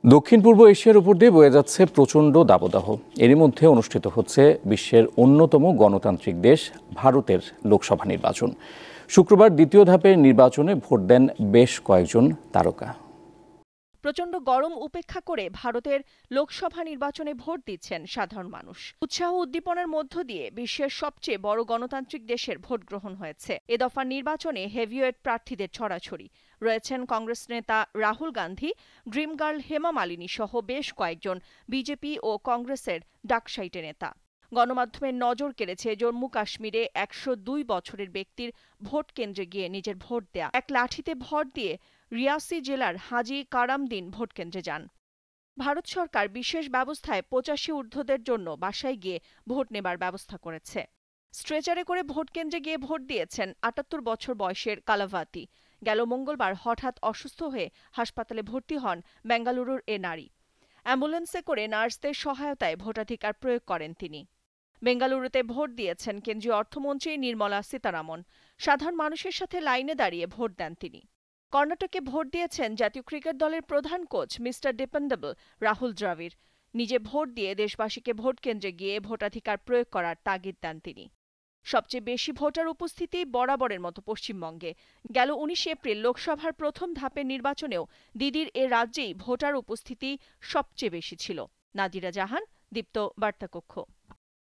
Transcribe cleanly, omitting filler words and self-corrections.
দক্ষিণ পূর্ব এশিয়ার উপর দিয়ে বয়ে যাচ্ছে প্রচণ্ড দাবদাহ। এরই মধ্যে অনুষ্ঠিত হচ্ছে বিশ্বের অন্যতম গণতান্ত্রিক দেশ ভারতের লোকসভা নির্বাচন। শুক্রবার দ্বিতীয় ধাপের নির্বাচনে ভোট দেন বেশ কয়েকজন তারকা। প্রচণ্ড গরম উপেক্ষা করে ভারতের লোকসভা নির্বাচনে ভোট দিচ্ছেন সাধারণ মানুষ। উৎসাহ উদ্দীপনার মধ্য দিয়ে বিশ্বের সবচেয়ে বড় গণতান্ত্রিক দেশের ভোট গ্রহণ হয়েছে। এ দফার নির্বাচনে হেভিওয়েট প্রার্থীদের ছড়াছড়ি রয়েছেন কংগ্রেস নেতা রাহুল গান্ধী, ড্রিম গার্ল হেমা মালিনী সহ বেশ কয়েকজন বিজেপি ও কংগ্রেসের ডাকসাইটে নেতা। গণমাধ্যমের নজর কেড়েছে জম্মু কাশ্মীরে ১০২ বছরের ব্যক্তির ভোট কেন্দ্রে গিয়ে নিজের ভোট দেয়া। এক লাঠিতে ভর দিয়ে রিয়াসি জেলার হাজি কারামদিন ভোটকেন্দ্রে যান। ভারত সরকার বিশেষ ব্যবস্থায় ৮৫ ঊর্ধ্বদের জন্য বাসায় গিয়ে ভোট নেবার ব্যবস্থা করেছে। স্ট্রেচারে করে ভোটকেন্দ্রে গিয়ে ভোট দিয়েছেন ৭৮ বছর বয়সের কালাভাতি। গেল মঙ্গলবার হঠাৎ অসুস্থ হয়ে হাসপাতালে ভর্তি হন বেঙ্গালুরুর এ নারী। অ্যাম্বুলেন্সে করে নার্সদের সহায়তায় ভোটাধিকার প্রয়োগ করেন তিনি। বেঙ্গালুরুতে ভোট দিয়েছেন কেন্দ্রীয় অর্থমন্ত্রী নির্মলা সীতারামন। সাধারণ মানুষের সাথে লাইনে দাঁড়িয়ে ভোট দেন তিনি। কর্ণাটকে ভোট দিয়েছেন জাতীয় ক্রিকেট দলের প্রধান coach mister dependable Rahul Dravid. নিজে ভোট দিয়ে দেশবাসীকে ভোট কেন্দ্রে গিয়ে ভোটাধিকার প্রয়োগ করার তাগিদ দেন তিনি। সবচেয়ে বেশি ভোটার উপস্থিতি বরাবরের মতো পশ্চিমবঙ্গে। গেল ১৯ এপ্রিল লোকসভার প্রথম ধাপের নির্বাচনেও দিদির এ রাজ্যেই ভোটার উপস্থিতি সবচেয়ে বেশি ছিল। নাদিরা জাহান, দীপ্ত বার্তাকক্ষ।